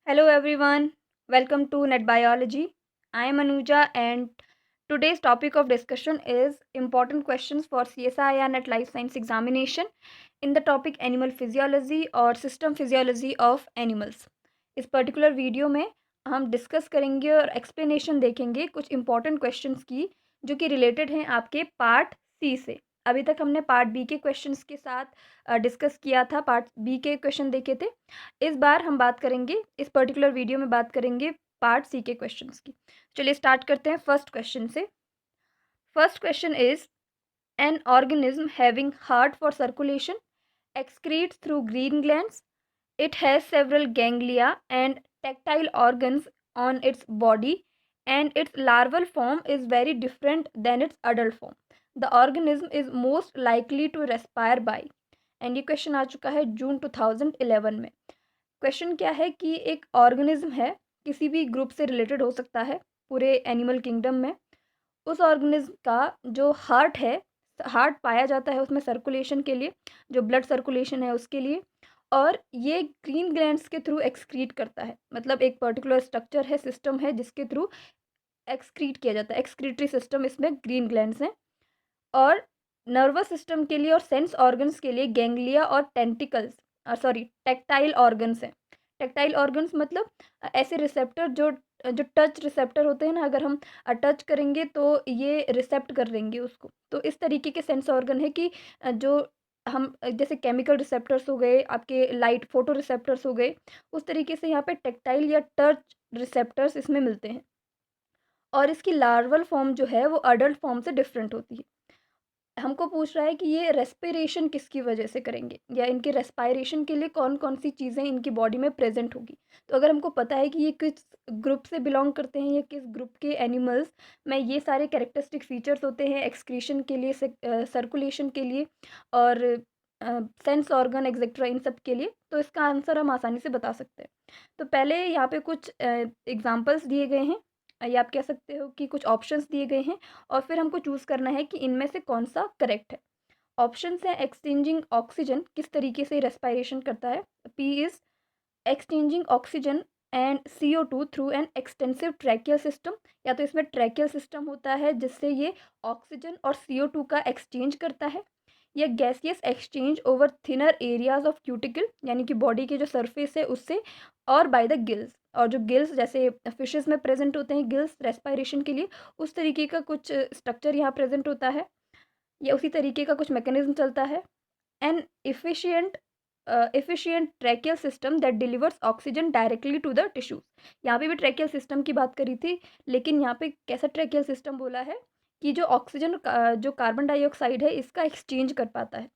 Hello everyone, welcome to Net Biology. I am Anuja and today's topic of discussion is important questions for CSIR Net Life Science examination in the topic animal physiology और system physiology of animals. इस particular video में हम discuss करेंगे और explanation देखेंगे कुछ important questions की जो कि रिलेटेड हैं आपके पार्ट सी से। अभी तक हमने पार्ट बी के क्वेश्चंस के साथ डिस्कस किया था, पार्ट बी के क्वेश्चन देखे थे। इस बार हम बात करेंगे, इस पर्टिकुलर वीडियो में बात करेंगे पार्ट सी के क्वेश्चंस की। चलिए स्टार्ट करते हैं फर्स्ट क्वेश्चन से। First question is an organism having heart for circulation excretes through green glands. It has several ganglia and tactile organs on its body, and its larval form is very different than its adult form. The organism is most likely to respire by. And ये question आ चुका है जून 2011 में। Question क्या है कि एक organism है, किसी भी ग्रुप से रिलेटेड हो सकता है पूरे एनिमल किंगडम में। उस ऑर्गेनिज्म का जो हार्ट है, हार्ट पाया जाता है उसमें सर्कुलेशन के लिए, जो ब्लड सर्कुलेशन है उसके लिए, और ये ग्रीन ग्लैंड्स के थ्रू एक्सक्रीट करता है। मतलब एक पर्टिकुलर स्ट्रक्चर है, सिस्टम है जिसके थ्रू एक्सक्रीट किया जाता है। एक्सक्रीटरी सिस्टम इसमें ग्रीन ग्लैंड्स हैं। और नर्वस सिस्टम के लिए और सेंस ऑर्गन्स के लिए गैंग्लिया और टेंटिकल्स, टैक्टाइल ऑर्गन्स हैं। टैक्टाइल ऑर्गन्स मतलब ऐसे रिसेप्टर जो जो टच रिसेप्टर होते हैं ना, अगर हम टच करेंगे तो ये रिसेप्ट कर लेंगे उसको। तो इस तरीके के सेंस ऑर्गन है कि जो हम जैसे केमिकल रिसेप्टर्स हो गए, आपके लाइट फोटो रिसेप्टर्स हो गए, उस तरीके से यहाँ पे टैक्टाइल या टच रिसेप्टर्स इसमें मिलते हैं। और इसकी लार्वल फॉर्म जो है वो अडल्ट फॉर्म से डिफरेंट होती है। हमको पूछ रहा है कि ये रेस्पिरेशन किसकी वजह से करेंगे, या इनके रेस्पायरेशन के लिए कौन कौन सी चीज़ें इनकी बॉडी में प्रेजेंट होगी। तो अगर हमको पता है कि ये किस ग्रुप से बिलोंग करते हैं या किस ग्रुप के एनिमल्स में ये सारे कैरेक्टरिस्टिक फीचर्स होते हैं, एक्सक्रीशन के लिए, सर्कुलेशन के लिए, और सेंस ऑर्गन एक्सेट्रा, इन सब के लिए, तो इसका आंसर हम आसानी से बता सकते हैं। तो पहले यहाँ पे कुछ एग्जाम्पल्स दिए गए हैं, या आप कह सकते हो कि कुछ ऑप्शंस दिए गए हैं, और फिर हमको चूज़ करना है कि इनमें से कौन सा करेक्ट है। ऑप्शंस हैं एक्सचेंजिंग ऑक्सीजन, किस तरीके से रेस्पायरेशन करता है। P is exchanging oxygen and CO2 through an extensive tracheal system. या तो इसमें ट्रैकियल सिस्टम होता है जिससे ये ऑक्सीजन और CO2 का एक्सचेंज करता है, या gaseous exchange over thinner areas of cuticle, यानी कि बॉडी के जो सरफेस है उससे, और बाय द गिल्स, और जो गिल्स जैसे फिशेस में प्रेजेंट होते हैं गिल्स रेस्पायरेशन के लिए, उस तरीके का कुछ स्ट्रक्चर यहाँ प्रेजेंट होता है, या उसी तरीके का कुछ मैकेनिज्म चलता है। An efficient tracheal system that delivers oxygen directly to the tissues। यहाँ पे भी ट्रैकियल सिस्टम की बात करी थी, लेकिन यहाँ पे कैसा ट्रैकियल सिस्टम बोला है कि जो ऑक्सीजन जो कार्बन डाइऑक्साइड है इसका एक्सचेंज कर पाता है।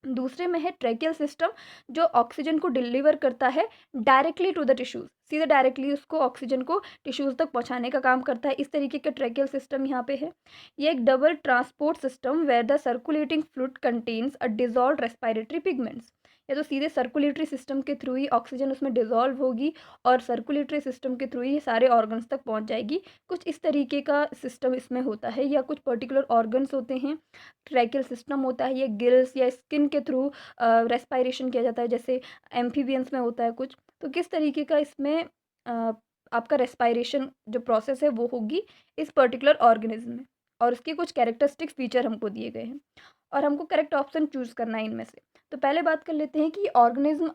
दूसरे में है ट्रैकियल सिस्टम जो ऑक्सीजन को डिलीवर करता है डायरेक्टली टू द टिश्यूज, सीधे डायरेक्टली उसको ऑक्सीजन को टिश्यूज तक पहुंचाने का काम करता है। इस तरीके का ट्रैकियल सिस्टम यहाँ पे है। ये एक double transport system where the circulating fluid contains a dissolve respiratory pigments. या तो सीधे सर्कुलेटरी सिस्टम के थ्रू ही ऑक्सीजन उसमें डिजॉल्व होगी और सर्कुलेटरी सिस्टम के थ्रू ही सारे ऑर्गन्स तक पहुंच जाएगी। कुछ इस तरीके का सिस्टम इसमें होता है, या कुछ पर्टिकुलर ऑर्गन्स होते हैं, ट्रैकियल सिस्टम होता है, ये गिल्स या स्किन के थ्रू रेस्पायरेशन किया जाता है, जैसे एम्फीबियंस में होता है कुछ। तो किस तरीके का इसमें आपका रेस्पायरेशन जो प्रोसेस है वो होगी इस पर्टिकुलर ऑर्गेनिज्म में, और उसके कुछ कैरेक्टरिस्टिक फीचर हमको दिए गए हैं, और हमको करेक्ट ऑप्शन चूज़ करना है इनमें से। तो पहले बात कर लेते हैं कि ऑर्गेनिज्म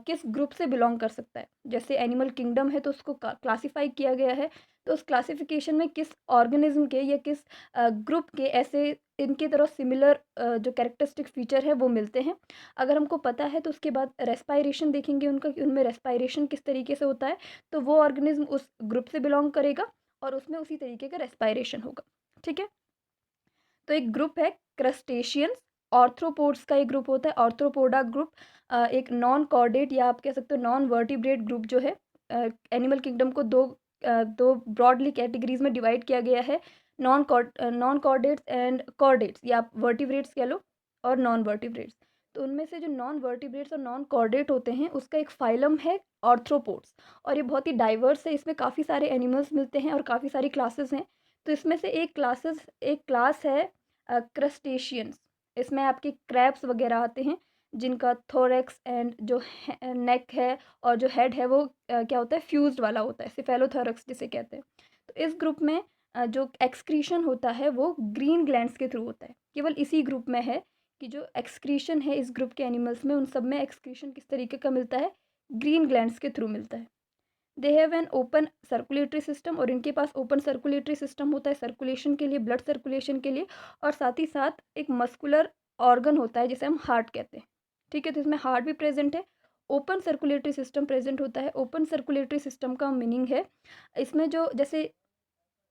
किस ग्रुप से बिलोंग कर सकता है। जैसे एनिमल किंगडम है तो उसको क्लासीफाई किया गया है, तो उस क्लासिफिकेशन में किस ऑर्गेनिज्म के या किस ग्रुप के ऐसे इनकी तरह सिमिलर जो कैरेक्टरिस्टिक फीचर है वो मिलते हैं। अगर हमको पता है तो उसके बाद रेस्पायरेशन देखेंगे उनका कि उनमें रेस्पायरेशन किस तरीके से होता है, तो वो ऑर्गेनिज्म उस ग्रुप से बिलोंग करेगा और उसमें उसी तरीके का रेस्पायरेशन होगा। ठीक है, तो एक ग्रुप है क्रस्टेशियंस, ऑर्थ्रोपोड्स का एक ग्रुप होता है ऑर्थ्रोपोडा ग्रुप। एक नॉन कॉर्डेट या आप कह सकते हो नॉन वर्टिब्रेट ग्रुप जो है, एनिमल किंगडम को दो ब्रॉडली कैटेगरीज में डिवाइड किया गया है, नॉन कॉर्डेट्स एंड कॉर्डेट्स, या आप वर्टिब्रेट्स कह लो, और नॉन वर्टिब्रेट्स। तो उनमें से जो नॉन वर्टिब्रेट्स और नॉन कॉर्डेट होते हैं उसका एक फाइलम है ऑर्थ्रोपोड्स, और ये बहुत ही डाइवर्स है, इसमें काफ़ी सारे एनिमल्स मिलते हैं और काफ़ी सारी क्लासेस हैं। तो इसमें से एक क्लास है क्रस्टेशियंस। इसमें आपके क्रैब्स वगैरह आते हैं जिनका थोरेक्स एंड जो नेक है और जो हेड है वो क्या होता है, फ्यूज्ड वाला होता है, सिफेलोथोरक्स जिसे कहते हैं। तो इस ग्रुप में जो एक्सक्रीशन होता है वो ग्रीन ग्लैंड्स के थ्रू होता है। केवल इसी ग्रुप में है कि जो एक्सक्रीशन है इस ग्रुप के एनिमल्स में, उन सब में एक्सक्रीशन किस तरीके का मिलता है, ग्रीन ग्लैंड्स के थ्रू मिलता है। They have an open circulatory system, और इनके पास ओपन सर्कुलेटरी सिस्टम होता है सर्कुलेशन के लिए, ब्लड सर्कुलेशन के लिए, और साथ ही साथ एक मस्कुलर ऑर्गन होता है जिसे हम हार्ट कहते हैं। ठीक है, तो इसमें हार्ट भी प्रेजेंट है, ओपन सर्कुलेटरी सिस्टम प्रेजेंट होता है। ओपन सर्कुलेटरी सिस्टम का मीनिंग है इसमें जो जैसे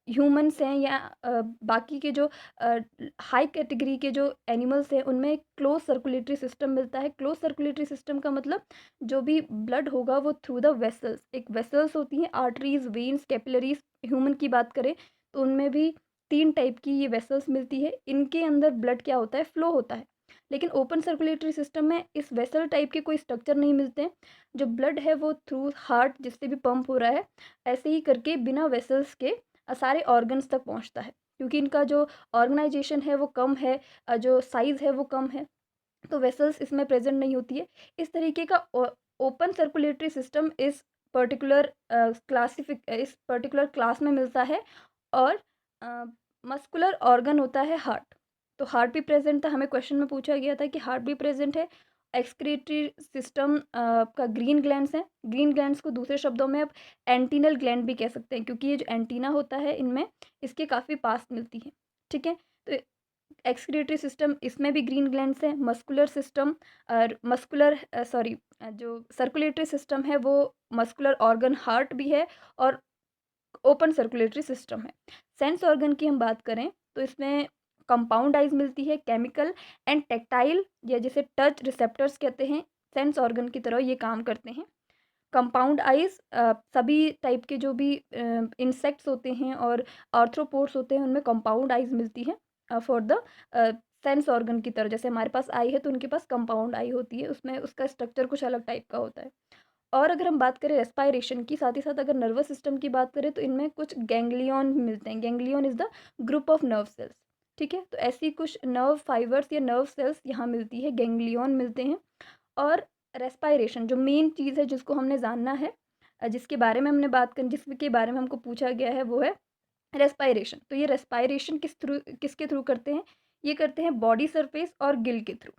ह्यूमन्स हैं या बाकी के जो हाई कैटेगरी के जो एनिमल्स हैं उनमें क्लोज सर्कुलेटरी सिस्टम मिलता है। क्लोज सर्कुलेटरी सिस्टम का मतलब जो भी ब्लड होगा वो थ्रू द वेसल्स, एक वेसल्स होती हैं, आर्टरीज, वेन्स, कैपिलरीज। ह्यूमन की बात करें तो उनमें भी 3 टाइप की ये वेसल्स मिलती है, इनके अंदर ब्लड क्या होता है, फ्लो होता है। लेकिन ओपन सर्कुलेटरी सिस्टम में इस वेसल टाइप के कोई स्ट्रक्चर नहीं मिलते हैं। जो ब्लड है वो थ्रू हार्ट जिससे भी पंप हो रहा है, ऐसे ही करके बिना वेसल्स के सारे ऑर्गन्स तक पहुंचता है। क्योंकि इनका जो ऑर्गेनाइजेशन है वो कम है, जो साइज़ है वो कम है, तो वेसल्स इसमें प्रेजेंट नहीं होती है। इस तरीके का ओपन सर्कुलेटरी सिस्टम इस पर्टिकुलर क्लास में मिलता है। और मस्कुलर ऑर्गन होता है हार्ट। तो हार्ट भी प्रेजेंट था, हमें क्वेश्चन में पूछा गया था कि हार्ट भी प्रेजेंट है। एक्सक्रीटरी सिस्टम का ग्रीन ग्लैंड्स हैं। ग्रीन ग्लैंड्स को दूसरे शब्दों में आप एंटीनल ग्लैंड भी कह सकते हैं, क्योंकि ये जो एंटीना होता है इनमें इसके काफ़ी पास मिलती है। ठीक है, तो एक्सक्रीटरी सिस्टम इसमें भी ग्रीन ग्लैंड्स हैं। मस्कुलर सिस्टम और जो सर्कुलेटरी सिस्टम है वो मस्कुलर ऑर्गन हार्ट भी है और ओपन सर्कुलेटरी सिस्टम है। सेंस ऑर्गन की हम बात करें तो इसमें कंपाउंड आइज मिलती है, केमिकल एंड टेक्टाइल या जिसे टच रिसेप्टर्स कहते हैं, सेंस ऑर्गन की तरह ये काम करते हैं। कंपाउंड आइज सभी टाइप के जो भी इंसेक्ट्स होते हैं और आर्थ्रोपोड्स होते हैं उनमें कंपाउंड आइज मिलती है फॉर द सेंस ऑर्गन की तरह। जैसे हमारे पास आई है तो उनके पास कंपाउंड आई होती है, उसमें उसका स्ट्रक्चर कुछ अलग टाइप का होता है। और अगर हम बात करें रेस्पायरेशन की, साथ ही साथ अगर नर्वस सिस्टम की बात करें तो इनमें कुछ गैंग्लियन मिलते हैं। Ganglion is the group of nerve cells. ठीक है, तो ऐसी कुछ नर्व फाइबर्स या नर्व सेल्स यहाँ मिलती है, गैंग्लियन मिलते हैं। और रेस्पायरेशन जो मेन चीज़ है जिसको हमने जानना है, जिसके बारे में हमने बात करी, जिसके बारे में हमको पूछा गया है वो है रेस्पायरेशन। तो ये रेस्पायरेशन किसके थ्रू करते हैं, ये करते हैं बॉडी सरफेस और गिल के थ्रू।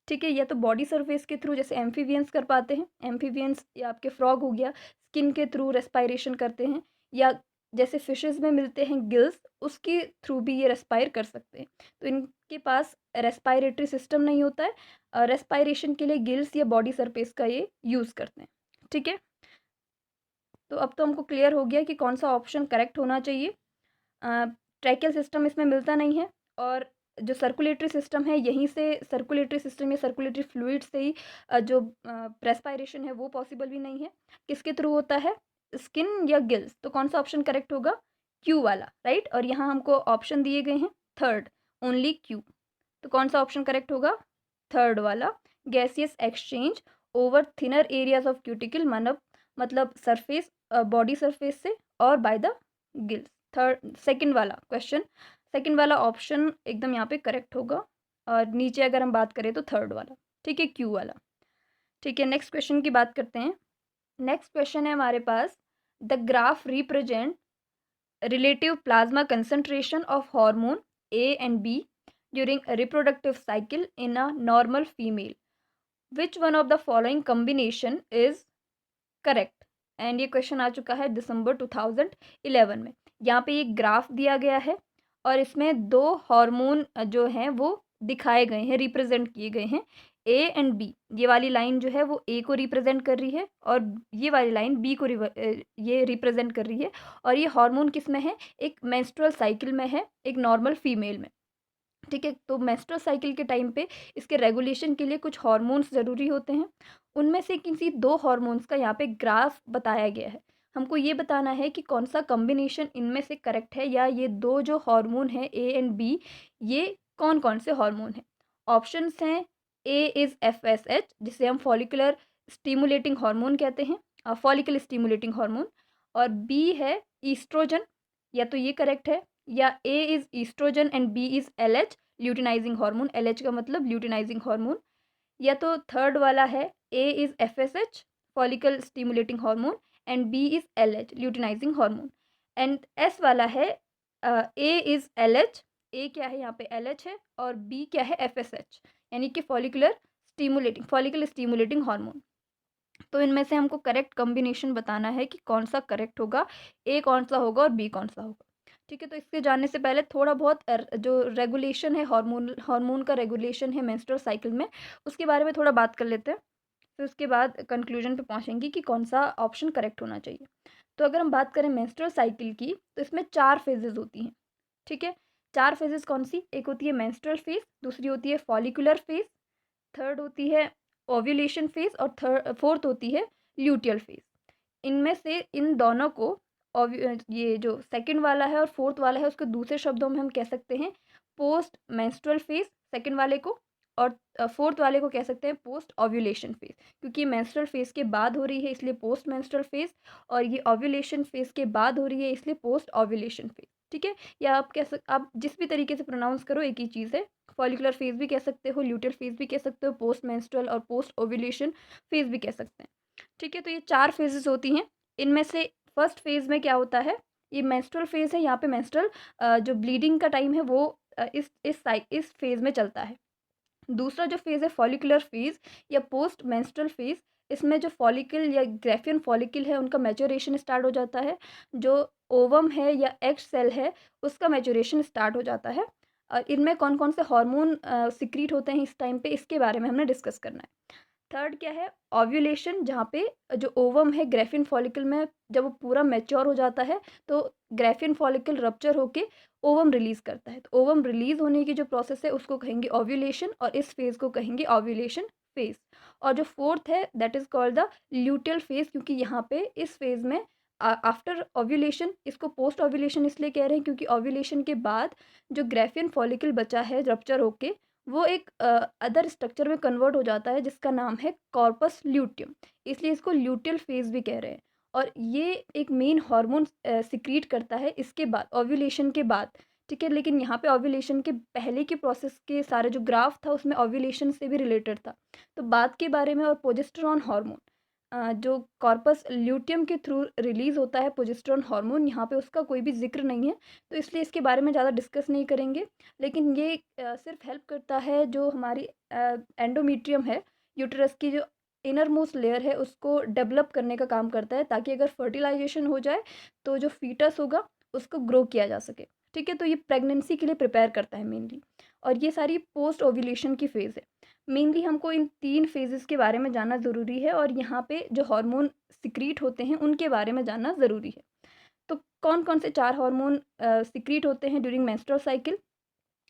ठीक है, या तो बॉडी सरफेस के थ्रू जैसे एम्फीबियंस कर पाते हैं, एम्फीबियंस या आपके फ्रॉग हो गया, स्किन के थ्रू रेस्पायरेशन करते हैं, या जैसे फिशेस में मिलते हैं गिल्स, उसके थ्रू भी ये रेस्पायर कर सकते हैं। तो इनके पास रेस्पायरेटरी सिस्टम नहीं होता है, रेस्पायरेशन के लिए गिल्स या बॉडी सरफेस का ये यूज़ करते हैं। ठीक है, तो अब तो हमको क्लियर हो गया कि कौन सा ऑप्शन करेक्ट होना चाहिए। ट्रैकियल सिस्टम इसमें मिलता नहीं है, और जो सर्कुलेटरी सिस्टम है यहीं से सर्कुलेटरी सिस्टम या सर्कुलेटरी फ्लूइड से ही जो रेस्पायरेशन है वो पॉसिबल भी नहीं है। किसके थ्रू होता है, स्किन या गिल्स। तो कौन सा ऑप्शन करेक्ट होगा, क्यू वाला, राइट। और यहाँ हमको ऑप्शन दिए गए हैं थर्ड, ओनली क्यू। तो कौन सा ऑप्शन करेक्ट होगा, थर्ड वाला, gaseous exchange over thinner areas of cuticle, मतलब सरफेस, बॉडी सरफेस से और by the gills. Third second वाला क्वेश्चन, सेकंड वाला ऑप्शन एकदम यहाँ पे करेक्ट होगा। और नीचे अगर हम बात करें तो थर्ड वाला, ठीक है, क्यू वाला। ठीक है, नेक्स्ट क्वेश्चन की बात करते हैं। नेक्स्ट क्वेश्चन है हमारे पास, the graph represent relative plasma concentration of hormone A and B during a reproductive cycle in a normal female. Which one of the following combination is correct? And ये question आ चुका है दिसंबर 2011 में। यहाँ पे एक ग्राफ दिया गया है और इसमें 2 हार्मोन जो हैं वो दिखाए गए हैं, रिप्रेजेंट किए गए हैं, ए एंड बी। ये वाली लाइन जो है वो ए को रिप्रेजेंट कर रही है और ये वाली लाइन बी को ये रिप्रेजेंट कर रही है। और ये हार्मोन किस में है, एक मेंस्ट्रुअल साइकिल में है, एक नॉर्मल फीमेल में। ठीक है, तो मेंस्ट्रुअल साइकिल के टाइम पे इसके रेगुलेशन के लिए कुछ हार्मोन्स ज़रूरी होते हैं। उनमें से किसी 2 हार्मोन्स का यहाँ पे ग्राफ बताया गया है। हमको ये बताना है कि कौन सा कॉम्बिनेशन इनमें से करेक्ट है, या ये 2 जो हार्मोन हैं ए एंड बी, ये कौन कौन से हार्मोन हैं। ऑप्शंस हैं, ए इज़ FSH जिसे हम फॉलिकुलर स्टिमुलेटिंग हार्मोन कहते हैं, फॉलिकल स्टिमुलेटिंग हार्मोन, और बी है ईस्ट्रोजन, या तो ये करेक्ट है, या A is oestrogen and B is LH luteinising hormone, LH का मतलब ल्यूटिनाइजिंग हार्मोन, या तो थर्ड वाला है A is FSH follicle stimulating hormone and B is LH luteinising hormone and S वाला है ए इज़ LH, ए क्या है यहाँ पे LH है और बी क्या है FSH यानी कि फॉलिकल स्टिमुलेटिंग हार्मोन। तो इनमें से हमको करेक्ट कॉम्बिनेशन बताना है कि कौन सा करेक्ट होगा, ए कौन सा होगा और बी कौन सा होगा। ठीक है, तो इसके जानने से पहले थोड़ा बहुत जो रेगुलेशन है हार्मोन का रेगुलेशन है मेंस्ट्रुअल साइकिल में, उसके बारे में थोड़ा बात कर लेते हैं। फिर उसके बाद कंक्लूजन पे पहुंचेंगे कि कौन सा ऑप्शन करेक्ट होना चाहिए। तो अगर हम बात करें मेंस्ट्रुअल साइकिल की तो इसमें 4 फेजेज़ होती हैं। ठीक है, 4 फेजेज़ कौन सी? एक होती है मेंस्ट्रुअल फेज़, दूसरी होती है फॉलिकुलर फेज़, थर्ड होती है ओव्यूलेशन फेज़ और फोर्थ होती है ल्यूटियल फेज़। इनमें से इन दोनों को ये जो सेकंड वाला है और फोर्थ वाला है उसको दूसरे शब्दों में हम कह सकते हैं पोस्ट मेंस्ट्रुअल फेज़ सेकंड वाले को, और फोर्थ वाले को कह सकते हैं पोस्ट ओव्यूलेशन फेज़, क्योंकि ये मेंस्ट्रुअल फेज़ के बाद हो रही है इसलिए पोस्ट मेंस्ट्रुअल फेज़, और ये ओव्यूलेशन फेज़ के बाद हो रही है इसलिए पोस्ट ओव्यूलेशन फेज़। ठीक है, या आप जिस भी तरीके से प्रोनाउंस करो एक ही चीज़ है। फॉलिकुलर फेज़ भी कह सकते हो, ल्यूटियल फेज़ भी कह सकते हो, पोस्ट मेंस्ट्रुअल और पोस्ट ओव्यूलेशन फेज़ भी कह सकते हैं। ठीक है, तो ये 4 फेजेज़ होती हैं। इनमें से फर्स्ट फेज़ में क्या होता है, ये मेंस्ट्रुअल फेज़ है, यहाँ पे मेंस्ट्रुअल जो ब्लीडिंग का टाइम है वो इस फेज़ में चलता है। दूसरा जो फेज़ है फॉलिकुलर फेज़ या पोस्ट मेंस्ट्रुअल फेज़, इसमें जो फॉलिकल या ग्राफियन फॉलिकल है उनका मैच्योरेशन स्टार्ट हो जाता है। जो ओवम है या एग सेल है उसका मैच्योरेशन स्टार्ट हो जाता है। इनमें कौन-कौन से हार्मोन सीक्रेट होते हैं इस टाइम पे, इसके बारे में हमने डिस्कस करना है। थर्ड क्या है, ओव्यूलेशन, जहाँ पे जो ओवम है ग्राफियन फॉलिकल में जब वो पूरा मैच्योर हो जाता है तो ग्राफियन फॉलिकल रप्चर होके ओवम रिलीज़ करता है। तो ओवम रिलीज़ होने की जो प्रोसेस है उसको कहेंगे ओव्यूलेशन और इस फेज़ को कहेंगे ओव्यूलेशन फेज़। और जो फोर्थ है that is called the luteal phase, क्योंकि यहाँ पे इस फेज़ में आफ्टर ओव्यूलेशन, इसको पोस्ट ओव्यूलेशन इसलिए कह रहे हैं क्योंकि ओव्यूलेशन के बाद जो ग्राफियन फॉलिकल बचा है रप्चर होके वो एक अदर स्ट्रक्चर में कन्वर्ट हो जाता है जिसका नाम है कॉर्पस ल्यूटियम, इसलिए इसको ल्यूटियल फेज़ भी कह रहे हैं। और ये एक मेन हार्मोन सिक्रीट करता है इसके बाद, ओव्यूलेशन के बाद। ठीक है, लेकिन यहाँ पे ओव्यूलेशन के पहले के प्रोसेस के सारे जो ग्राफ था उसमें ओव्यूलेशन से भी रिलेटेड था। तो बाद के बारे में, और प्रोजेस्टेरॉन हार्मोन जो कॉर्पस ल्यूटियम के थ्रू रिलीज़ होता है प्रोजेस्टेरॉन हार्मोन, यहाँ पे उसका कोई भी जिक्र नहीं है, तो इसलिए इसके बारे में ज़्यादा डिस्कस नहीं करेंगे। लेकिन ये सिर्फ हेल्प करता है जो हमारी एंडोमीट्रियम है, यूटेरस की जो इनर मोस्ट लेयर है उसको डेवलप करने का काम करता है, ताकि अगर फर्टिलाइजेशन हो जाए तो जो फीटस होगा उसको ग्रो किया जा सके। ठीक है, तो ये प्रेगनेंसी के लिए प्रिपेयर करता है मेनली, और ये सारी पोस्ट ओव्यूलेशन की फेज़ है। मेनली हमको इन 3 फेजेस के बारे में जानना ज़रूरी है, और यहाँ पे जो हार्मोन सिक्रीट होते हैं उनके बारे में जानना ज़रूरी है। तो कौन-कौन से 4 हार्मोन सिक्रीट होते हैं ड्यूरिंग मेंस्ट्रुअल साइकिल?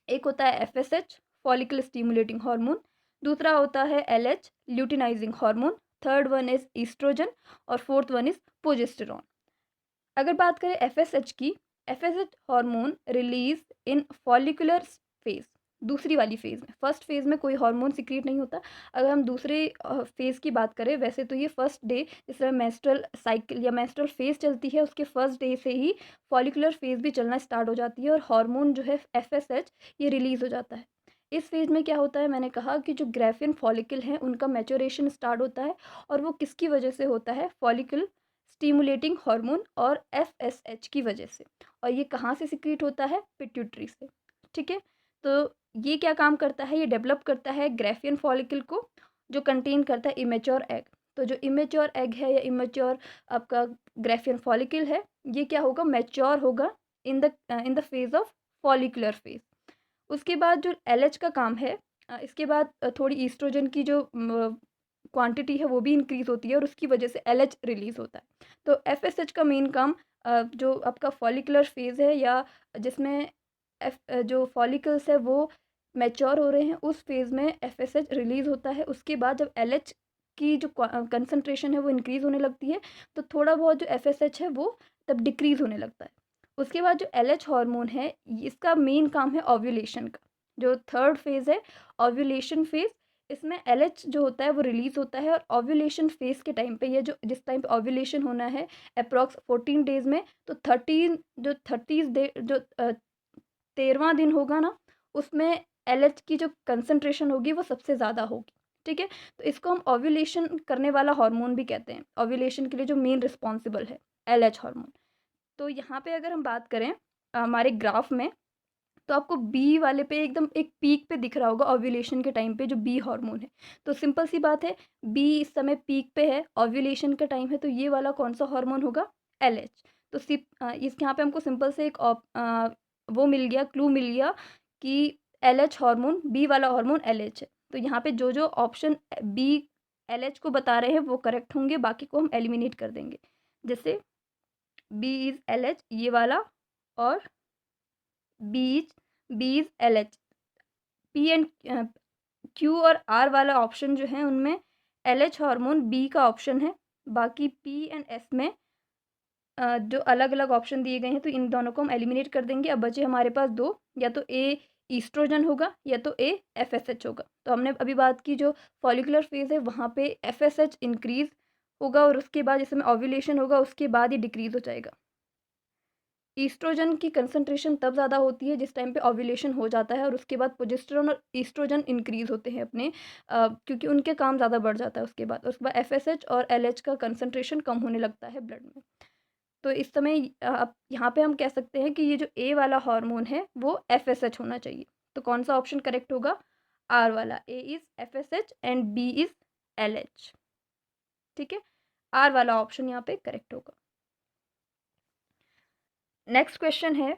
एक होता है FSH फॉलिकल स्टिमुलेटिंग हार्मोन, दूसरा होता है LH luteinising hormone, third one is oestrogen और फोर्थ वन इज़ प्रोजेस्टेरॉन। अगर बात करें FSH की, FSH hormone release in follicular phase, दूसरी वाली फेज़ में। फर्स्ट फेज़ में कोई हार्मोन सिक्रीट नहीं होता। अगर हम दूसरे फेज़ की बात करें, वैसे तो ये फर्स्ट डे जिस समय मेंस्ट्रुअल साइकिल या मेंस्ट्रुअल फेज़ चलती है उसके फर्स्ट डे से ही फॉलिकुलर फेज़ भी चलना स्टार्ट हो जाती है और हार्मोन जो है FSH ये रिलीज़ हो जाता है। इस फेज़ में क्या होता है, मैंने कहा कि जो ग्राफियन फॉलिकल हैं उनका मैच्योरेशन स्टार्ट होता है, और वो किसकी वजह से होता है, फॉलिकल स्टिमुलेटिंग हार्मोन और FSH की वजह से। और ये कहाँ से सिक्रीट होता है, पिट्यूटरी से। ठीक है, तो ये क्या काम करता है, ये डेवलप करता है ग्राफियन फॉलिकल को जो कंटेन करता है इमेच्योर एग। तो जो इमेच्योर एग है या इमेच्योर आपका ग्राफियन फॉलिकल है, ये क्या होगा, मैच्योर होगा in the phase of follicular phase. उसके बाद जो LH का काम है, इसके बाद थोड़ी ईस्ट्रोजन की जो क्वांटिटी है वो भी इंक्रीज़ होती है और उसकी वजह से LH रिलीज़ होता है। तो FSH का मेन काम जो आपका फॉलिकुलर फेज़ है या जिसमें जो फॉलिकल्स है वो मैच्योर हो रहे हैं, उस फेज़ में FSH रिलीज़ होता है। उसके बाद जब LH की जो कंसंट्रेशन है वो इंक्रीज़ होने लगती है, तो थोड़ा बहुत जो FSH है वो तब डिक्रीज़ होने लगता है। उसके बाद जो LH हार्मोन है, इसका मेन काम है ओव्यूलेशन का। जो थर्ड फेज़ है ओव्यूलेशन फेज़, इसमें LH जो होता है वो रिलीज़ होता है, और ओव्यूलेशन फेज़ के टाइम पे, ये जो जिस टाइम पे ओव्यूलेशन होना है अप्रॉक्स 14 डेज़ में, तो 13वां दिन होगा ना, उसमें LH की जो कंसंट्रेशन होगी वो सबसे ज़्यादा होगी। ठीक है। तो इसको हम ओव्यूलेशन करने वाला हार्मोन भी कहते हैं। ओव्यूलेशन के लिए जो मेन रिस्पॉन्सिबल है LH हार्मोन। तो यहाँ पे अगर हम बात करें हमारे ग्राफ में, तो आपको बी वाले पे एकदम एक पीक पे दिख रहा होगा ओव्यूलेशन के टाइम पे जो बी हार्मोन है। तो सिंपल सी बात है, बी इस समय पीक पे है, ओव्यूलेशन का टाइम है, तो ये वाला कौन सा हार्मोन होगा? LH। तो इस यहाँ पे हमको सिंपल से एक वो मिल गया, क्लू मिल गया कि LH हार्मोन, बी वाला हार्मोन LH है। तो यहाँ पे जो जो ऑप्शन बी LH को बता रहे हैं वो करेक्ट होंगे, बाकी को हम एलिमिनेट कर देंगे। जैसे बी इज LH ये वाला, और B is LH। P and Q और आर वाला ऑप्शन जो है उनमें LH हार्मोन बी का ऑप्शन है। बाकी पी एंड एस में जो अलग अलग ऑप्शन दिए गए हैं, तो इन दोनों को हम एलिमिनेट कर देंगे। अब बचे हमारे पास दो, या तो ए ईस्ट्रोजन होगा या तो ए FSH होगा। तो हमने अभी बात की जो फॉलिकुलर फेज है वहाँ पे FSH इंक्रीज होगा, और उसके बाद जिसमें ओव्यूलेशन होगा उसके बाद ये डिक्रीज हो जाएगा। ईस्ट्रोजन की कंसंट्रेशन तब ज़्यादा होती है जिस टाइम पे ओव्यूलेशन हो जाता है, और उसके बाद प्रोजेस्टेरोन और ईस्ट्रोजन इंक्रीज होते हैं अपने क्योंकि उनके काम ज़्यादा बढ़ जाता है उसके बाद FSH और LH का कंसंट्रेशन कम होने लगता है ब्लड में। तो इस समय अब यहाँ पे हम कह सकते हैं कि ये जो ए वाला हार्मोन है वो FSH होना चाहिए। तो कौन सा ऑप्शन करेक्ट होगा? आर वाला, A is FSH and B is LH। ठीक है, आर वाला ऑप्शन यहाँ पे करेक्ट होगा। नेक्स्ट क्वेश्चन है,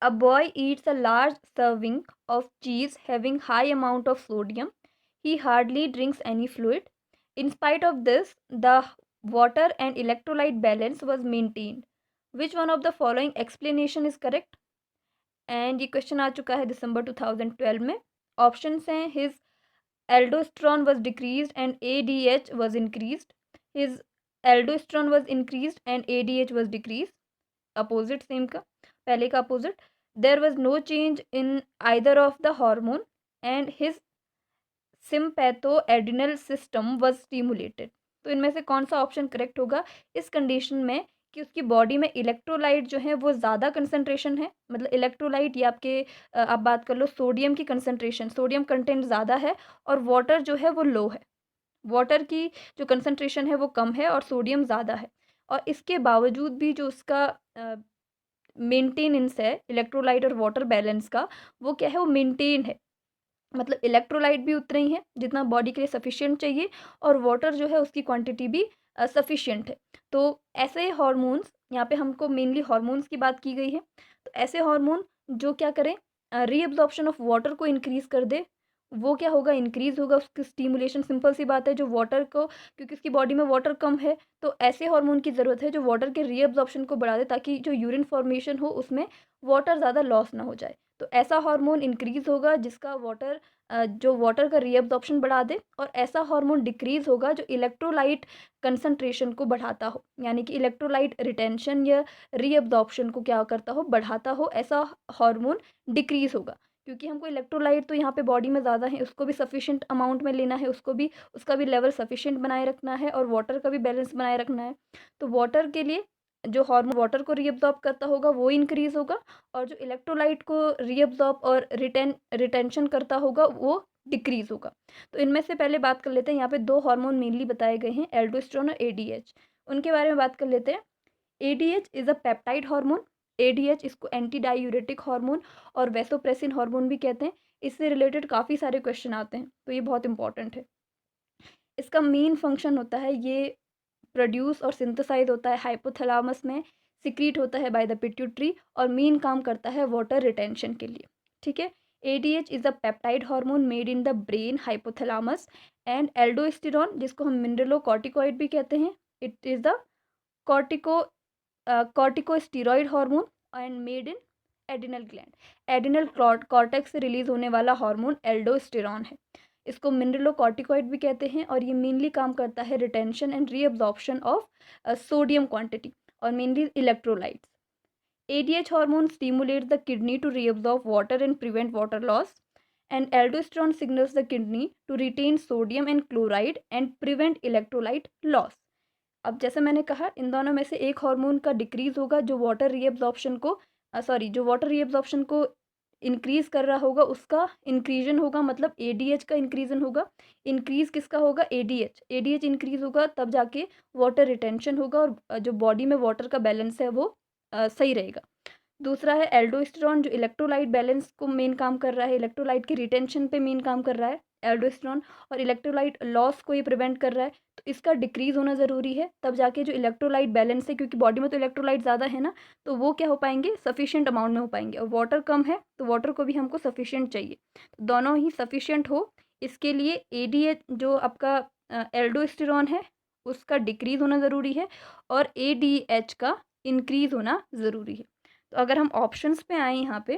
a boy eats a large serving of cheese having high amount of sodium, he hardly drinks any fluid, in spite of this the water and electrolyte balance was maintained. Which one of the following explanation is correct? And ये question आ चुका है दिसंबर 2012 में। Options हैं, his aldosterone was decreased and ADH was increased, his aldosterone was increased and ADH was decreased, opposite same का, पहले का opposite, there was no change in either of the hormone, and his sympatho adrenal system was stimulated. तो इनमें से कौन सा option correct होगा इस कंडीशन में कि उसकी बॉडी में इलेक्ट्रोलाइट जो है वो ज़्यादा कंसंट्रेशन है, मतलब इलेक्ट्रोलाइट या आपके आप बात कर लो सोडियम की कंसंट्रेशन, सोडियम कंटेंट ज़्यादा है और वाटर जो है वो लो है, वाटर की जो कंसंट्रेशन है वो कम है और सोडियम ज़्यादा है, और इसके बावजूद भी जो उसका मेंटेनेंस है इलेक्ट्रोलाइट और वाटर बैलेंस का, वो क्या है, वो मेंटेन है। मतलब इलेक्ट्रोलाइट भी उतना ही है जितना बॉडी के लिए सफिशिएंट चाहिए, और वाटर जो है उसकी क्वांटिटी भी सफिशिएंट है। तो ऐसे हार्मोन्स, यहाँ पे हमको मेनली हार्मोन्स की बात की गई है, तो ऐसे हार्मोन जो क्या करें, रीअब्जॉर्प्शन ऑफ वाटर को इंक्रीज कर दे, वो क्या होगा, इंक्रीज होगा उसकी स्टीमुलेशन। सिंपल सी बात है, जो वाटर को, क्योंकि उसकी बॉडी में वाटर कम है, तो ऐसे हार्मोन की ज़रूरत है जो वाटर के रीअब्जॉर्प्शन को बढ़ा दे, ताकि जो यूरिन फॉर्मेशन हो उसमें वाटर ज़्यादा लॉस ना हो जाए। तो ऐसा हार्मोन इंक्रीज होगा जिसका वाटर जो वाटर का रीअब्जॉर्प्शन बढ़ा दे, और ऐसा हार्मोन डिक्रीज होगा जो इलेक्ट्रोलाइट कंसंट्रेशन को बढ़ाता हो, यानी कि इलेक्ट्रोलाइट रिटेंशन या रीअब्जॉर्प्शन को क्या करता हो, बढ़ाता हो, ऐसा हार्मोन डिक्रीज होगा। क्योंकि हमको इलेक्ट्रोलाइट तो यहाँ पे बॉडी में ज़्यादा है, उसको भी सफिशिएंट अमाउंट में लेना है, उसको भी उसका भी लेवल सफिशिएंट बनाए रखना है, और वाटर का भी बैलेंस बनाए रखना है। तो वाटर के लिए जो हार्मोन वाटर को रीअब्जॉर्ब करता होगा वो इंक्रीज होगा, और जो इलेक्ट्रोलाइट को रीअब्जॉर्ब और रिटेंशन करता होगा वो डिक्रीज होगा। तो इनमें से पहले बात कर लेते हैं, यहाँ पे दो हार्मोन मेनली बताए गए हैं, एल्डोस्टेरोन और ADH, उनके बारे में बात कर लेते हैं। ADH is a peptide hormone. ADH इसको एंटी डायूरेटिक हार्मोन और वैसोप्रेसिन हार्मोन भी कहते हैं। इससे रिलेटेड काफ़ी सारे क्वेश्चन आते हैं, तो ये बहुत इंपॉर्टेंट है। इसका मेन फंक्शन होता है, ये प्रोड्यूस और सिंथेसाइज होता है हाइपोथैलेमस में, सिक्रीट होता है बाय द पिट्यूटरी, और मेन काम करता है वाटर रिटेंशन के लिए। ठीक है, ADH is a peptide hormone made in the brain hypothalamus, and aldosterone जिसको हम मिनरलोकॉर्टिकॉइड भी कहते हैं, it is the cortico corticosteroid hormone and made in adrenal gland. Adrenal cortex से रिलीज होने वाला हार्मोन एल्डोस्टेरॉन है। इसको मिनरलोकॉर्टिकॉइड भी कहते हैं, और ये मेनली काम करता है retention and reabsorption of sodium quantity और mainly electrolytes. ADH hormone stimulates the kidney to reabsorb water and prevent water loss, and aldosterone signals the kidney to retain sodium and chloride and prevent electrolyte loss. अब जैसे मैंने कहा, इन दोनों में से एक hormone का डिक्रीज होगा जो वाटर रीअब्जॉर्प्शन को जो वाटर रीअब्जॉर्प्शन को इंक्रीज़ कर रहा होगा उसका इंक्रीजन होगा, मतलब एडीएच का इंक्रीजन होगा। इंक्रीज़ किसका होगा? एडीएच। एडीएच इंक्रीज़ होगा तब जाके वाटर रिटेंशन होगा और जो बॉडी में वाटर का बैलेंस है वो सही रहेगा। दूसरा है एल्डोस्टेरॉन, जो इलेक्ट्रोलाइट बैलेंस को मेन काम कर रहा है, इलेक्ट्रोलाइट की रिटेंशन पे मेन काम कर रहा है एल्डोस्टेरॉन, और इलेक्ट्रोलाइट लॉस को ये प्रिवेंट कर रहा है। तो इसका डिक्रीज़ होना ज़रूरी है, तब जाके जो इलेक्ट्रोलाइट बैलेंस है, क्योंकि बॉडी में तो इलेक्ट्रोलाइट ज़्यादा है ना, तो वो क्या हो पाएंगे? सफिशिएंट अमाउंट में हो पाएंगे। और वाटर कम है तो वाटर को भी हमको सफिशिएंट चाहिए, तो दोनों ही सफिशिएंट हो, इसके लिए एडीएच जो आपका एल्डोस्टेरॉन है उसका डिक्रीज़ होना ज़रूरी है और एडीएच का इंक्रीज़ होना ज़रूरी है। तो अगर हम ऑप्शंस पे आए यहाँ पे,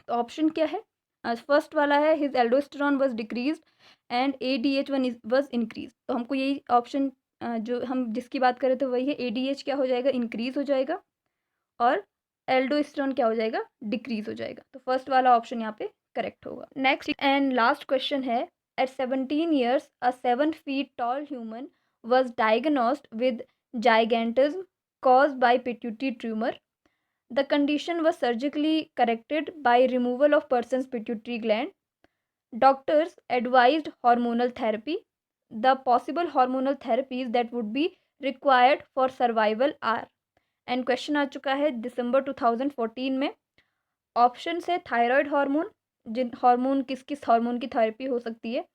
तो ऑप्शन क्या है? फर्स्ट वाला है his aldosterone was decreased and ADH one was increase. तो हमको यही ऑप्शन जो हम जिसकी बात करें तो वही है, एडीएच क्या हो जाएगा? इंक्रीज हो जाएगा और एल्डोस्टेरॉन क्या हो जाएगा? डिक्रीज हो जाएगा। तो फर्स्ट वाला ऑप्शन यहाँ पे करेक्ट होगा। नेक्स्ट एंड लास्ट क्वेश्चन है, eight 17 years a 7 feet tall human was diagnosed with gigantism caused by pituitary tumor. The condition was surgically corrected by removal of person's pituitary gland. Doctors advised hormonal therapy. The possible hormonal therapies that would be required for survival are, and question आ चुका है दिसंबर 2014 में। Option है thyroid hormone, जिन hormone किस किस hormone की therapy हो सकती है,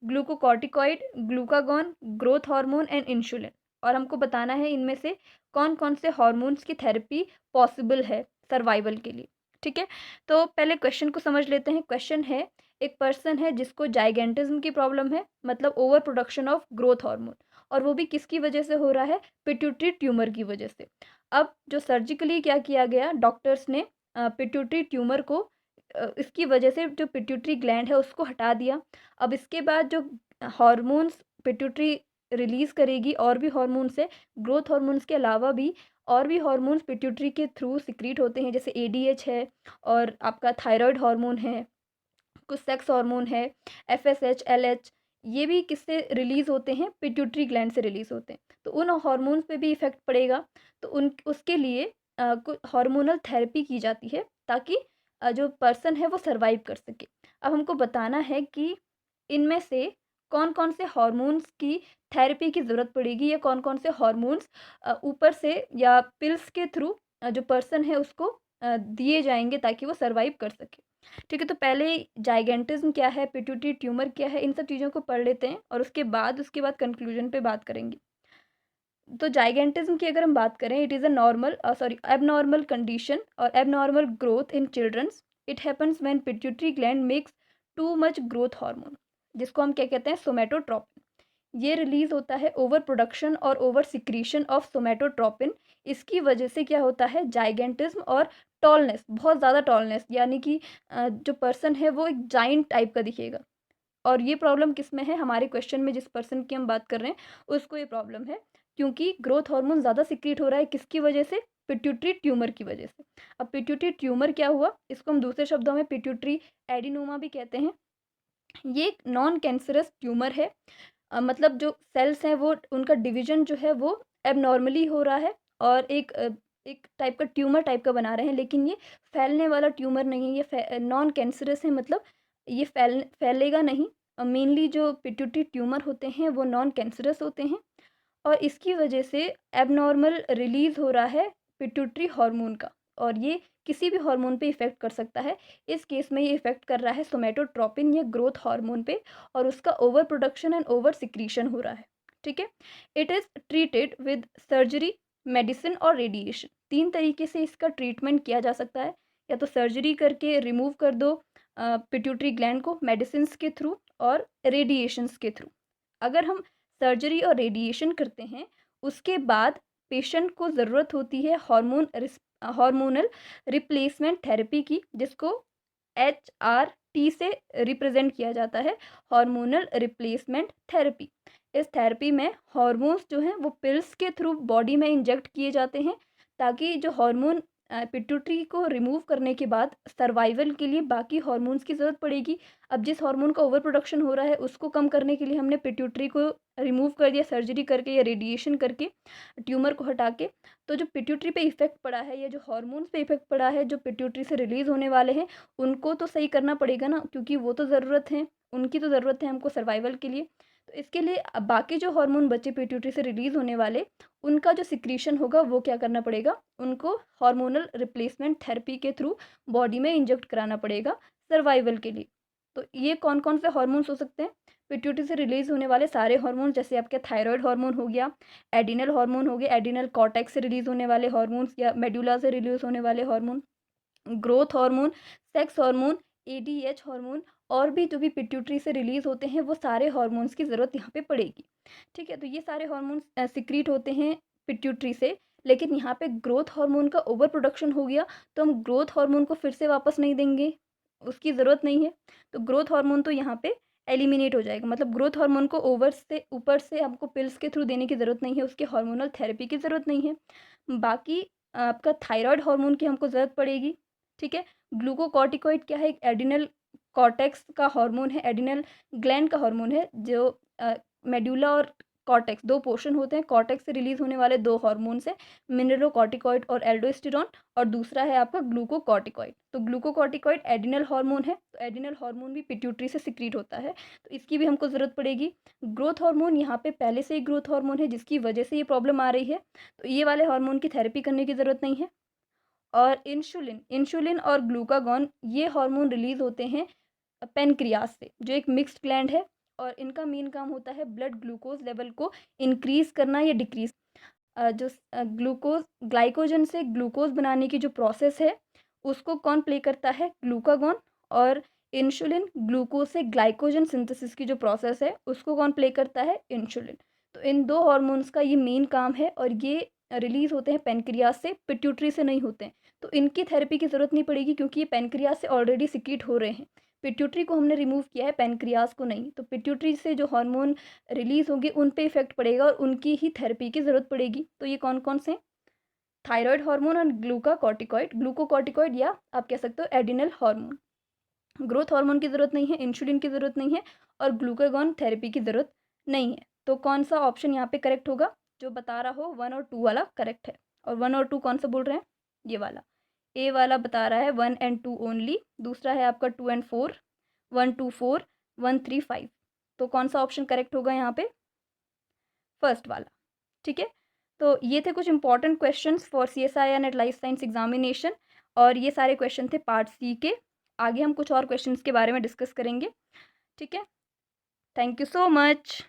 glucocorticoid, glucagon, growth hormone and insulin. और हमको बताना है इनमें से कौन कौन से हार्मोन्स की थेरेपी पॉसिबल है सर्वाइवल के लिए। ठीक है, तो पहले क्वेश्चन को समझ लेते हैं। क्वेश्चन है, एक पर्सन है जिसको जाइगेंटिज्म की प्रॉब्लम है, मतलब over production of growth hormone, और वो भी किसकी वजह से हो रहा है? पिट्यूटरी ट्यूमर की वजह से। अब जो सर्जिकली क्या किया गया, डॉक्टर्स ने पिट्यूटरी ट्यूमर को इसकी वजह से जो पिट्यूटरी ग्लैंड है उसको हटा दिया। अब इसके बाद जो हार्मोन्स पिट्यूटरी रिलीज़ करेगी, और भी हार्मोन्स है, ग्रोथ हार्मोन्स के अलावा भी और भी हार्मोन्स पिट्यूटरी के थ्रू सिक्रीट होते हैं, जैसे एडीएच है और आपका थायराइड हार्मोन है, कुछ सेक्स हार्मोन है, एफएसएच, एलएच, ये भी किससे रिलीज़ होते हैं? पिट्यूटरी ग्लैंड से रिलीज़ होते हैं। तो उन हार्मोन्स पे भी इफ़ेक्ट पड़ेगा, तो उन उसके लिए कुछ हार्मोनल थेरेपी की जाती है ताकि जो पर्सन है वो सर्वाइव कर सके। अब हमको बताना है कि इनमें से कौन कौन से हार्मोन्स की थेरेपी की ज़रूरत पड़ेगी, या कौन कौन से हार्मोन्स ऊपर से या पिल्स के थ्रू जो पर्सन है उसको दिए जाएंगे ताकि वो सर्वाइव कर सके। ठीक है, तो पहले जाइगेंटिज्म क्या है, पिट्यूटरी ट्यूमर क्या है, इन सब चीज़ों को पढ़ लेते हैं और उसके बाद कंक्लूजन पे बात करेंगे। तो जाइगेंटिज्म की अगर हम बात करें, it is a abnormal condition और abnormal growth in childrens. It happens when pituitary gland makes too much growth hormone, जिसको हम क्या कहते हैं? सोमेटोट्रोपिन। ये रिलीज होता है ओवर प्रोडक्शन और ओवर सिक्रीशन ऑफ सोमेटोट्रोपिन। इसकी वजह से क्या होता है? जाइगेंटिज्म और टॉलनेस, बहुत ज़्यादा टॉलनेस, यानी कि जो पर्सन है वो एक जाइंट टाइप का दिखेगा। और ये प्रॉब्लम किस में है? हमारे क्वेश्चन में जिस पर्सन की हम बात कर रहे हैं उसको ये प्रॉब्लम है, क्योंकि ग्रोथ हार्मोन ज़्यादा सिक्रीट हो रहा है। किसकी वजह से? पिट्यूटरी ट्यूमर की वजह से। अब पिट्यूटरी ट्यूमर क्या हुआ? इसको हम दूसरे शब्दों में पिट्यूटरी एडिनोमा भी कहते हैं। ये एक नॉन कैंसरस ट्यूमर है, मतलब जो सेल्स हैं वो उनका डिवीजन जो है वो एबनॉर्मली हो रहा है और एक टाइप का ट्यूमर टाइप का बना रहे हैं, लेकिन ये फैलने वाला ट्यूमर नहीं है, ये नॉन कैंसरस है, मतलब ये फैलेगा नहीं। मेनली जो पिट्यूटरी ट्यूमर होते हैं वो नॉन कैंसरस होते हैं, और इसकी वजह से एबनॉर्मल रिलीज़ हो रहा है पिट्यूटरी हार्मोन का, और ये किसी भी हार्मोन पे इफ़ेक्ट कर सकता है। इस केस में ये इफ़ेक्ट कर रहा है सोमेटोट्रोपिन या ग्रोथ हार्मोन पे, और उसका over production and over secretion हो रहा है। ठीक है, it is treated with surgery, medicine और रेडिएशन। 3 तरीके से इसका ट्रीटमेंट किया जा सकता है, या तो सर्जरी करके रिमूव कर दो पिट्यूटरी ग्लैंड को मेडिसिन के थ्रू, और रेडिएशंस के थ्रू। अगर हम सर्जरी और रेडिएशन करते हैं, उसके बाद पेशेंट को ज़रूरत होती है हार्मोनल रिप्लेसमेंट थेरेपी की, जिसको HRT से रिप्रेजेंट किया जाता है, हार्मोनल रिप्लेसमेंट थेरेपी। इस थेरेपी में हार्मोन्स जो हैं वो पिल्स के थ्रू बॉडी में इंजेक्ट किए जाते हैं, ताकि जो हार्मोन पिट्यूटरी को रिमूव करने के बाद सर्वाइवल के लिए बाकी हार्मोन्स की ज़रूरत पड़ेगी। अब जिस हार्मोन का ओवर प्रोडक्शन हो रहा है उसको कम करने के लिए हमने पिट्यूटरी को रिमूव कर दिया सर्जरी करके या रेडिएशन करके, ट्यूमर को हटा के। तो जो पिट्यूटरी पे इफ़ेक्ट पड़ा है या जो हार्मोन्स पे इफ़ेक्ट पड़ा है जो पिट्यूटरी से रिलीज़ होने वाले हैं, उनको तो सही करना पड़ेगा ना, क्योंकि वो तो ज़रूरत है, उनकी तो ज़रूरत है हमको सर्वाइवल के लिए। तो इसके लिए बाकी जो हार्मोन बचे पिट्यूटरी से रिलीज़ होने वाले, उनका जो सिक्रीशन होगा वो क्या करना पड़ेगा, उनको हार्मोनल रिप्लेसमेंट थेरेपी के थ्रू बॉडी में इंजेक्ट कराना पड़ेगा सर्वाइवल के लिए। तो ये कौन कौन से हार्मोन्स हो सकते हैं? पिट्यूटरी से रिलीज़ होने वाले सारे हार्मोन, जैसे आपके थायराइड हार्मोन हो गया, एडिनल हार्मोन हो गया, एडिनल कॉर्टेक्स से रिलीज़ होने वाले हार्मोन्स या मेडुला से रिलीज़ होने वाले hormone, growth hormone, sex hormone, ADH hormone, और भी जो भी पिट्यूटरी से रिलीज़ होते हैं वो सारे हार्मोन्स की ज़रूरत यहाँ पे पड़ेगी। ठीक है, तो ये सारे हार्मोन्स सिक्रीट होते हैं पिट्यूटरी से, लेकिन यहाँ पे ग्रोथ हार्मोन का ओवर प्रोडक्शन हो गया तो हम ग्रोथ हार्मोन को फिर से वापस नहीं देंगे, उसकी ज़रूरत नहीं है। तो ग्रोथ हार्मोन तो यहाँ पे एलिमिनेट हो जाएगा, मतलब ग्रोथ हार्मोन को ओवर से ऊपर से आपको पिल्स के थ्रू देने की ज़रूरत नहीं है, उसकी हार्मोनल थेरेपी की ज़रूरत नहीं है। बाकी आपका थायराइड हार्मोन की हमको ज़रूरत पड़ेगी। ठीक है, ग्लूकोकॉर्टिकॉइड क्या है, एक एडिनल कॉर्टेक्स का हार्मोन है, एडिनल ग्लैंड का हार्मोन है, जो मेडुला और कॉर्टेक्स दो पोर्शन होते हैं। कॉर्टेक्स से रिलीज होने वाले दो हार्मोन्स हैं, मिनरलोकॉर्टिकॉइड और एल्डोस्टेरॉन, और दूसरा है आपका ग्लूकोकॉर्टिकॉइड। तो ग्लूकोकॉर्टिकॉइड एडिनल हार्मोन है, तो एडिनल हार्मोन भी पिट्यूटरी से सिक्रीट होता है, तो इसकी भी हमको ज़रूरत पड़ेगी। ग्रोथ हार्मोन यहाँ पे पहले से ही ग्रोथ हार्मोन है जिसकी वजह से ये प्रॉब्लम आ रही है, तो ये वाले हार्मोन की थेरेपी करने की ज़रूरत नहीं है। और इंसुलिन और ग्लूकागॉन ये हार्मोन रिलीज होते हैं पेनक्रियास से, जो एक मिक्स्ड ग्लैंड है, और इनका मेन काम होता है ब्लड ग्लूकोज लेवल को इंक्रीज करना या डिक्रीज। जो ग्लूकोज ग्लाइकोजन से ग्लूकोज बनाने की जो प्रोसेस है उसको कौन प्ले करता है, ग्लूकागॉन। और इंसुलिन ग्लूकोज से ग्लाइकोजन सिंथेसिस की जो प्रोसेस है उसको कौन प्ले करता है, इंसुलिन। तो इन दो हार्मोन्स का ये मेन काम है, और ये रिलीज होते हैं पेनक्रियास से, पिट्यूटरी से नहीं होते हैं। तो इनकी थेरेपी की ज़रूरत नहीं पड़ेगी क्योंकि ये पेनक्रियास से ऑलरेडी सिक्रीट हो रहे हैं। पिट्यूटरी को हमने रिमूव किया है, पेनक्रियास को नहीं। तो पिट्यूटरी से जो हार्मोन रिलीज होंगे उन पे इफेक्ट पड़ेगा और उनकी ही थेरेपी की ज़रूरत पड़ेगी। तो ये कौन कौन से, थायराइड हार्मोन और ग्लूकोकॉर्टिकॉइड या आप कह सकते हो एडिनल हार्मोन। ग्रोथ हार्मोन की ज़रूरत नहीं है, इंसुलिन की ज़रूरत नहीं है, और ग्लूकागॉन थेरेपी की ज़रूरत नहीं है। तो कौन सा ऑप्शन यहाँ पे करेक्ट होगा, जो बता रहा हो 1 और 2 वाला करेक्ट है। और 1 और 2 कौन सा बोल रहे हैं, ये वाला ए वाला बता रहा है 1 एंड 2 ओनली। दूसरा है आपका 2 एंड 4, 1 2 4, 1 3 5। तो कौन सा ऑप्शन करेक्ट होगा यहाँ पे, फर्स्ट वाला। ठीक है, तो ये थे कुछ important questions for CSIR and life science examination, और ये सारे क्वेश्चन थे पार्ट सी के। आगे हम कुछ और क्वेश्चंस के बारे में डिस्कस करेंगे। ठीक है, थैंक यू सो मच।